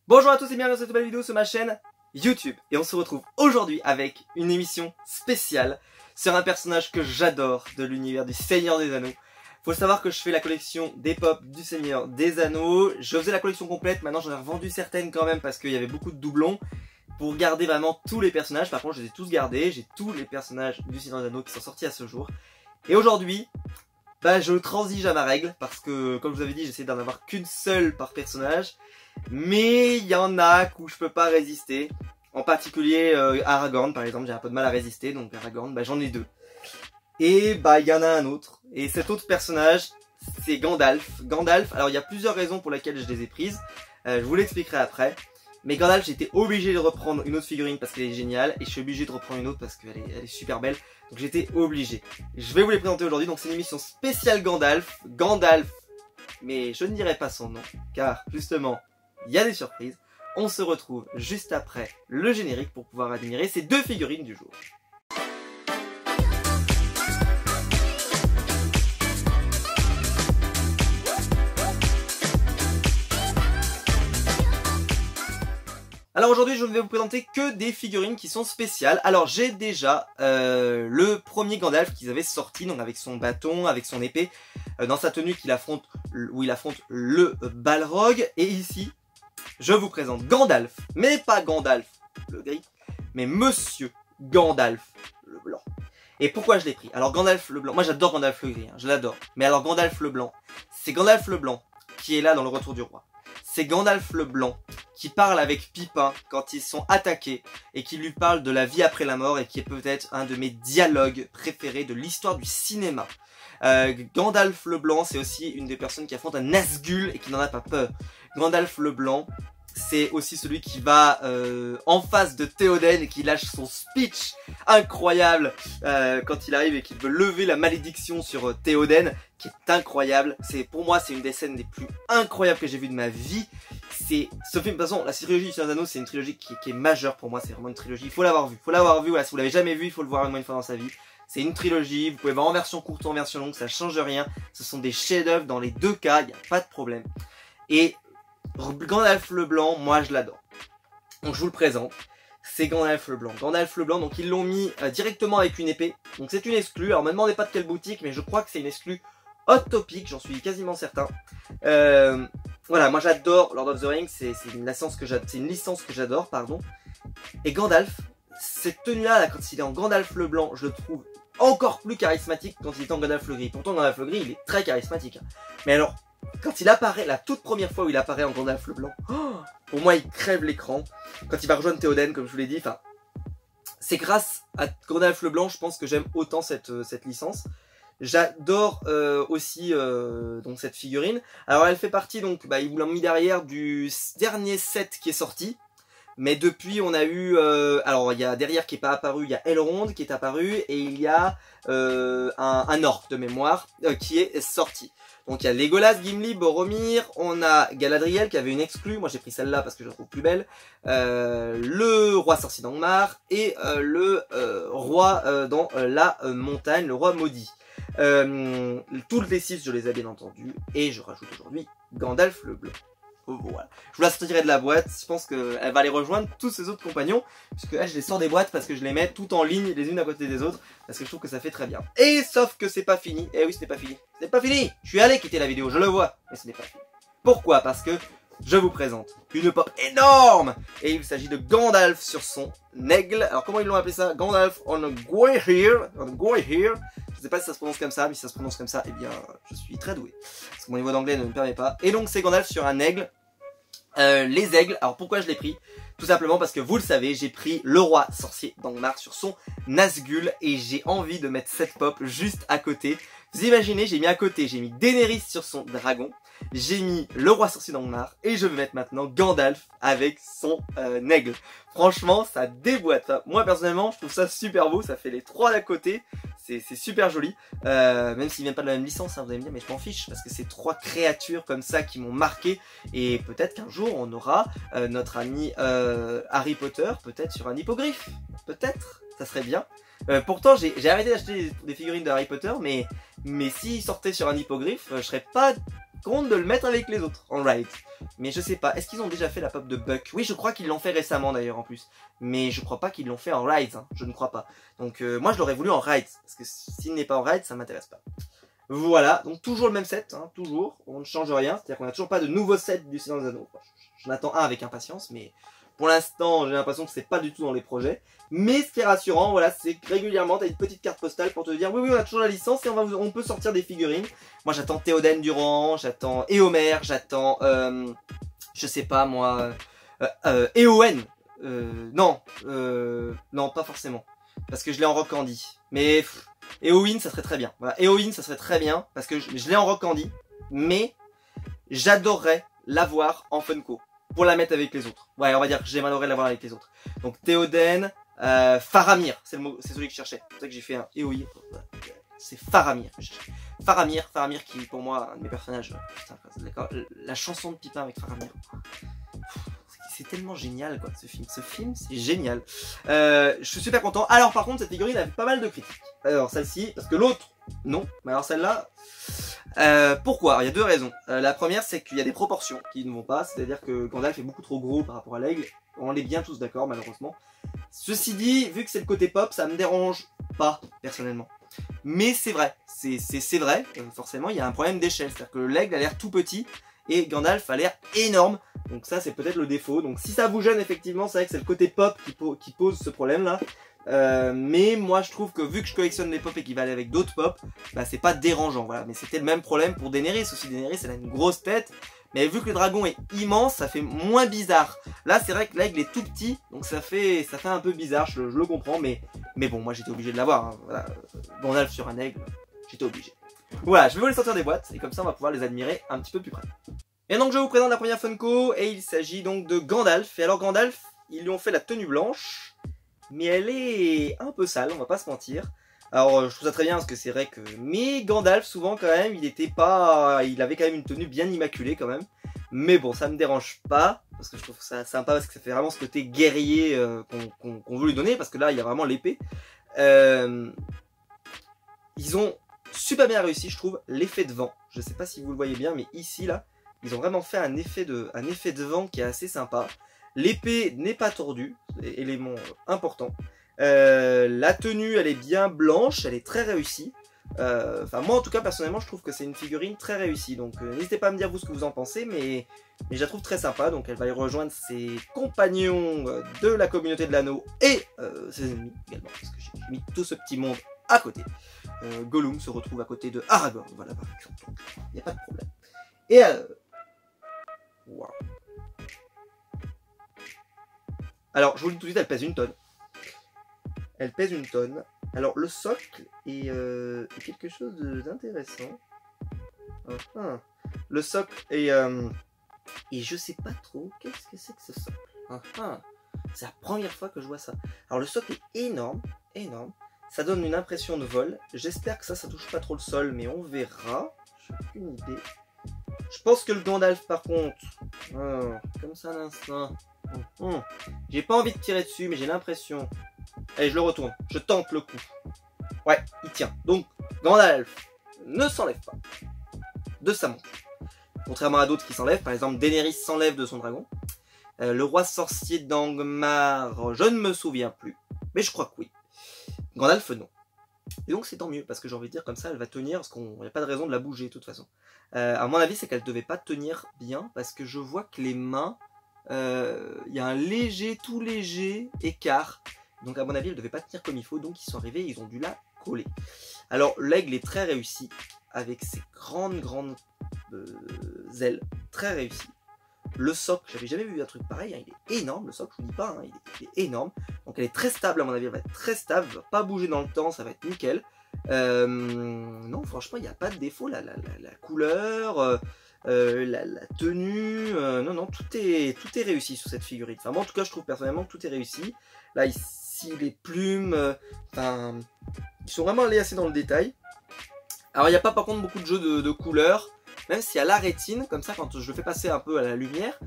Bonjour à tous et bienvenue dans cette nouvelle vidéo sur ma chaîne YouTube. Et on se retrouve aujourd'hui avec une émission spéciale sur un personnage que j'adore de l'univers du Seigneur des Anneaux. Faut savoir que je fais la collection des pop du Seigneur des Anneaux. Je faisais la collection complète, maintenant j'en ai revendu certaines quand même parce qu'il y avait beaucoup de doublons. Pour garder vraiment tous les personnages, par contre je les ai tous gardés, j'ai tous les personnages du Seigneur des Anneaux qui sont sortis à ce jour. Et aujourd'hui, je transige à ma règle, parce que comme je vous avais dit, j'essaie d'en avoir qu'une seule par personnage. Mais il y en a où je peux pas résister. En particulier Aragorn par exemple, j'ai un peu de mal à résister, donc Aragorn, j'en ai deux. Et il y en a un autre. Et cet autre personnage, c'est Gandalf. Gandalf, alors il y a plusieurs raisons pour lesquelles je les ai prises. Je vous l'expliquerai après. Mais Gandalf, j'étais obligé de reprendre une autre figurine parce qu'elle est géniale. Et je suis obligé de reprendre une autre parce qu'elle est super belle. Donc j'étais obligé. Je vais vous les présenter aujourd'hui. Donc c'est une émission spéciale Gandalf. Gandalf, mais je ne dirai pas son nom. Car justement, il y a des surprises. On se retrouve juste après le générique pour pouvoir admirer ces deux figurines du jour. Alors aujourd'hui je ne vais vous présenter que des figurines qui sont spéciales. Alors j'ai déjà le premier Gandalf qu'ils avaient sorti, donc avec son bâton, avec son épée, dans sa tenue où il affronte le Balrog. Et ici, je vous présente Gandalf, mais pas Gandalf le gris, mais Monsieur Gandalf le blanc. Et pourquoi je l'ai pris? Alors Gandalf le blanc, moi j'adore Gandalf le gris, je l'adore. Mais alors Gandalf le blanc, c'est Gandalf le blanc qui est là dans le Retour du Roi. C'est Gandalf le blanc qui parle avec Pipin quand ils sont attaqués et qui lui parle de la vie après la mort et qui est peut-être un de mes dialogues préférés de l'histoire du cinéma. Gandalf le blanc, c'est aussi une des personnes qui affronte un Nazgûl et qui n'en a pas peur. Gandalf le blanc, c'est aussi celui qui va en face de Théoden et qui lâche son speech incroyable quand il arrive et qu'il veut lever la malédiction sur Théoden, qui est incroyable. Pour moi, c'est une des scènes les plus incroyables que j'ai vues de ma vie. C'est ce film, de toute façon, la trilogie du Seigneur des Anneaux, c'est une trilogie qui est majeure pour moi. C'est vraiment une trilogie. Il faut l'avoir vue. Voilà, si vous l'avez jamais vu, il faut le voir au moins une fois dans sa vie. C'est une trilogie. Vous pouvez voir en version courte ou en version longue, ça change rien. Ce sont des chefs-d'œuvre dans les deux cas. Il n'y a pas de problème. Et Gandalf le blanc, moi je l'adore. Donc je vous le présente, c'est Gandalf le blanc. Gandalf le blanc, donc ils l'ont mis directement avec une épée. Donc c'est une exclue, alors me demandez pas de quelle boutique, mais je crois que c'est une exclue Hot Topic, j'en suis quasiment certain. Voilà, moi j'adore Lord of the Rings, c'est une licence que j'adore, pardon. Et Gandalf, cette tenue-là, quand il est en Gandalf le blanc, je le trouve encore plus charismatique quand il est en Gandalf le gris. Pourtant Gandalf le gris, il est très charismatique. Mais alors, quand il apparaît, la toute première fois où il apparaît en Gandalf le blanc, pour moi il crève l'écran. Quand il va rejoindre Théoden, comme je vous l'ai dit, c'est grâce à Gandalf le blanc, je pense que j'aime autant cette licence. J'adore aussi donc cette figurine. Alors elle fait partie, donc ils vous l'ont mis derrière du dernier set qui est sorti. Mais depuis on a eu, alors il y a derrière qui est pas apparu, il y a Elrond qui est apparu et il y a un orc de mémoire qui est sorti. Donc il y a Legolas, Gimli, Boromir, on a Galadriel qui avait une exclue, moi j'ai pris celle-là parce que je la trouve plus belle, le roi sorcier d'Angmar et le roi dans la montagne, le roi maudit. Toutes les 6 je les ai bien entendues et je rajoute aujourd'hui Gandalf le blanc. Voilà. Je vous la sortirai de la boîte, je pense qu'elle va aller rejoindre tous ses autres compagnons, puisque elle, je les sors des boîtes parce que je les mets tout en ligne, les unes à côté des autres, parce que je trouve que ça fait très bien. Et sauf que c'est pas fini, eh oui ce n'est pas fini, c'est pas fini, je suis allé quitter la vidéo, je le vois, mais ce n'est pas fini. Pourquoi? Parce que je vous présente une pop énorme, et il s'agit de Gandalf sur son aigle. Alors comment ils l'ont appelé ça? Gandalf on a Goyhir, je sais pas si ça se prononce comme ça, mais si ça se prononce comme ça, eh bien je suis très doué, parce que mon niveau d'anglais ne me permet pas. Et donc c'est Gandalf sur un aigle. Les aigles, alors pourquoi je l'ai pris? Tout simplement parce que vous le savez, j'ai pris le roi sorcier d'Angmar sur son Nazgûl et j'ai envie de mettre cette pop juste à côté. Vous imaginez, j'ai mis à côté, j'ai mis Daenerys sur son dragon, j'ai mis le roi sorcier d'Angmar et je vais mettre maintenant Gandalf avec son aigle. Franchement, ça déboîte. Moi personnellement, je trouve ça super beau, ça fait les trois d'à côté. C'est super joli, même s'ils viennent pas de la même licence, vous allez me dire, mais je m'en fiche, parce que c'est trois créatures comme ça qui m'ont marqué, et peut-être qu'un jour on aura notre ami Harry Potter, peut-être sur un hippogriffe, peut-être, ça serait bien. Pourtant j'ai arrêté d'acheter des figurines de Harry Potter, mais s'il sortait sur un hippogriffe, je serais pas compte de le mettre avec les autres en ride. Mais je sais pas, est-ce qu'ils ont déjà fait la pop de Buck? Oui, je crois qu'ils l'ont fait récemment d'ailleurs en plus. Mais je crois pas qu'ils l'ont fait en ride, hein. Je ne crois pas. Donc moi je l'aurais voulu en ride, parce que s'il n'est pas en ride, ça m'intéresse pas. Voilà, donc toujours le même set, hein, toujours, on ne change rien, c'est-à-dire qu'on n'a toujours pas de nouveau set du Seigneur des Anneaux. J'en attends un avec impatience, mais pour l'instant j'ai l'impression que c'est pas du tout dans les projets. Mais ce qui est rassurant, voilà, c'est que régulièrement tu as une petite carte postale pour te dire oui on a toujours la licence et on peut sortir des figurines. Moi j'attends Théoden Durand, j'attends Éomer, j'attends je sais pas moi Éowen. Non, pas forcément. Parce que je l'ai en Rock Candy. Mais Éowyn ça serait très bien. Voilà, Éowyn ça serait très bien parce que je l'ai en Rock Candy, mais j'adorerais l'avoir en Funko pour la mettre avec les autres. Ouais, on va dire que j'aimerais l'avoir avec les autres. Donc Théoden, Faramir, c'est celui que je cherchais. C'est pour ça que j'ai fait un Éowyn. C'est Faramir. Faramir qui pour moi un de mes personnages. Putain, la chanson de Pipin avec Faramir. C'est tellement génial quoi ce film c'est génial. Je suis super content. Alors par contre cette figurine avait pas mal de critiques. Alors celle-ci, parce que l'autre, non. Mais alors celle-là, pourquoi? Alors, il y a deux raisons. La première c'est qu'il y a des proportions qui ne vont pas. C'est-à-dire que Gandalf est beaucoup trop gros par rapport à l'aigle. On est bien tous d'accord malheureusement. Ceci dit, vu que c'est le côté pop, ça me dérange pas personnellement. Mais c'est vrai, c'est vrai, forcément il y a un problème d'échelle. C'est-à-dire que l'aigle a l'air tout petit et Gandalf a l'air énorme. Donc ça c'est peut-être le défaut. Donc si ça vous gêne effectivement, c'est vrai que c'est le côté pop qui pose ce problème là. Mais moi je trouve que vu que je collectionne les pop et qu'il va aller avec d'autres pop, bah c'est pas dérangeant. Voilà. Mais c'était le même problème pour Daenerys aussi. Daenerys elle a une grosse tête. Mais vu que le dragon est immense, ça fait moins bizarre. Là c'est vrai que l'aigle est tout petit. Donc ça fait un peu bizarre, je le comprends. Mais bon moi j'étais obligé de l'avoir. Hein. Voilà. Gandalf sur un aigle, j'étais obligé. Voilà, je vais vous les sortir des boîtes. Et comme ça on va pouvoir les admirer un petit peu plus près. Et donc je vous présente la première Funko et il s'agit donc de Gandalf. Et alors Gandalf, ils lui ont fait la tenue blanche, mais elle est un peu sale, on va pas se mentir. Alors je trouve ça très bien parce que c'est vrai que... Mais Gandalf souvent quand même, il avait quand même une tenue bien immaculée quand même. Mais bon, ça me dérange pas, parce que je trouve ça sympa, parce que ça fait vraiment ce côté guerrier qu'on veut lui donner, parce que là il y a vraiment l'épée. Ils ont super bien réussi je trouve l'effet de vent. Je sais pas si vous le voyez bien, mais ici là, ils ont vraiment fait un effet de vent qui est assez sympa. L'épée n'est pas tordue, élément important. La tenue, elle est bien blanche, elle est très réussie. Enfin, moi en tout cas, personnellement, je trouve que c'est une figurine très réussie. Donc, n'hésitez pas à me dire vous ce que vous en pensez, mais je la trouve très sympa. Donc, elle va y rejoindre ses compagnons de la communauté de l'anneau et ses ennemis également, parce que j'ai mis tout ce petit monde à côté. Gollum se retrouve à côté de Aragorn, voilà, par exemple. Donc, il n'y a pas de problème. Et wow. Alors, je vous le dis tout de suite, elle pèse une tonne. Elle pèse une tonne. Alors, le socle est quelque chose d'intéressant. Le socle est... et je sais pas trop, qu'est-ce que c'est que ce socle? C'est la première fois que je vois ça. Alors, le socle est énorme, énorme. Ça donne une impression de vol. J'espère que ça touche pas trop le sol, mais on verra. J'ai aucune idée. Je pense que le Gandalf par contre, comme ça à l'instant, j'ai pas envie de tirer dessus mais j'ai l'impression, allez je le retourne, je tente le coup, ouais il tient, donc Gandalf ne s'enlève pas de sa monture, contrairement à d'autres qui s'enlèvent, par exemple Daenerys s'enlève de son dragon, le roi sorcier d'Angmar, je ne me souviens plus, mais je crois que oui, Gandalf non. Et donc c'est tant mieux, parce que j'ai envie de dire comme ça elle va tenir, parce qu'il n'y a pas de raison de la bouger de toute façon. À mon avis c'est qu'elle ne devait pas tenir bien, parce que je vois que les mains, il y a un tout léger écart. Donc à mon avis elle ne devait pas tenir comme il faut, donc ils sont arrivés et ils ont dû la coller. Alors l'aigle est très réussi, avec ses grandes ailes, très réussi. Le socle, j'avais jamais vu un truc pareil, hein, il est énorme, le socle, je vous dis pas, hein, il est énorme. Donc elle est très stable à mon avis, elle va être très stable, elle va pas bouger dans le temps, ça va être nickel. Non, franchement, il n'y a pas de défaut, la couleur, la tenue, non, tout est réussi sur cette figurine. Enfin, moi en tout cas, je trouve personnellement que tout est réussi. Là, ici, les plumes, enfin, ils sont vraiment allés assez dans le détail. Alors, il n'y a pas par contre beaucoup de jeux de couleurs. même si à la rétine, comme ça quand je le fais passer un peu à la lumière,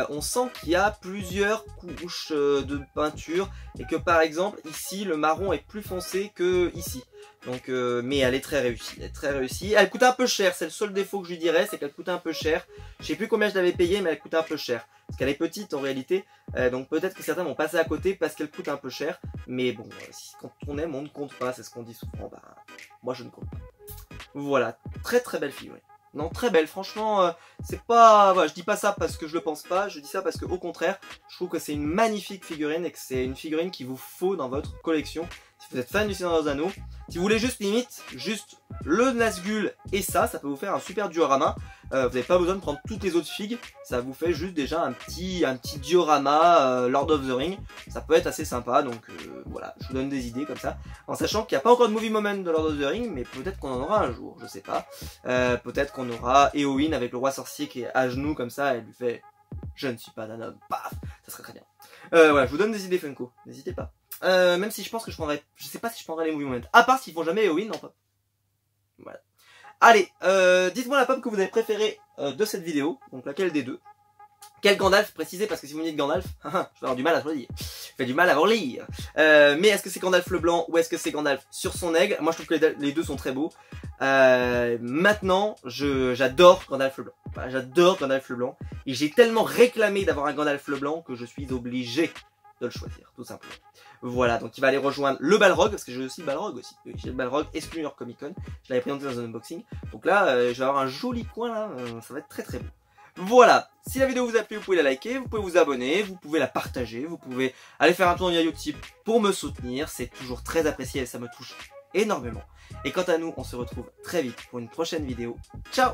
on sent qu'il y a plusieurs couches de peinture et que par exemple ici le marron est plus foncé que ici. Donc, mais elle est très réussie, elle est très réussie. Elle coûte un peu cher, c'est le seul défaut que je lui dirais, c'est qu'elle coûte un peu cher. Je sais plus combien je l'avais payé, mais elle coûte un peu cher. Parce qu'elle est petite en réalité, donc peut-être que certains vont passer à côté parce qu'elle coûte un peu cher. Mais bon, quand on aime, on ne compte pas, c'est ce qu'on dit souvent. Bah, moi je ne compte pas. Voilà, très très belle figurine. Non, très belle, franchement, c'est pas... Voilà, je dis pas ça parce que je le pense pas, je dis ça parce que au contraire, je trouve que c'est une magnifique figurine et que c'est une figurine qu'il vous faut dans votre collection. Si vous êtes fan du Seigneur des Anneaux, si vous voulez juste limite, juste le Nazgûl et ça peut vous faire un super diorama. Vous n'avez pas besoin de prendre toutes les autres figues, ça vous fait juste déjà un petit diorama Lord of the Ring. Ça peut être assez sympa, donc voilà, je vous donne des idées comme ça. En sachant qu'il n'y a pas encore de movie moment de Lord of the Ring, mais peut-être qu'on en aura un jour, je sais pas. Peut-être qu'on aura Éowyn avec le roi sorcier qui est à genoux comme ça, et elle lui fait « Je ne suis pas un homme », paf, ça serait très bien. Voilà, je vous donne des idées Funko, n'hésitez pas. Même si je pense que je prendrais, je sais pas si je prendrais les movie moments, à part s'ils font jamais Éowyn, non pas. Voilà. Allez, dites-moi la pop que vous avez préférée de cette vidéo, donc laquelle des deux. Quel Gandalf, précisez, parce que si vous me dites Gandalf, je vais avoir du mal à choisir. Je fais du mal à vous lire. Mais est-ce que c'est Gandalf le blanc ou est-ce que c'est Gandalf sur son aigle? Moi je trouve que les deux sont très beaux. Maintenant, j'adore Gandalf le blanc. Enfin, j'adore Gandalf le blanc. Et j'ai tellement réclamé d'avoir un Gandalf le blanc que je suis obligé de le choisir, tout simplement. Voilà, donc il va aller rejoindre le Balrog, parce que j'ai aussi le Balrog aussi. J'ai le Balrog exclu New York Comic Con. Je l'avais présenté dans un unboxing. Donc là, je vais avoir un joli coin là, ça va être très très beau. Voilà, si la vidéo vous a plu, vous pouvez la liker, vous pouvez vous abonner, vous pouvez la partager, vous pouvez aller faire un tour sur YouTube pour me soutenir, c'est toujours très apprécié et ça me touche énormément. Et quant à nous, on se retrouve très vite pour une prochaine vidéo. Ciao!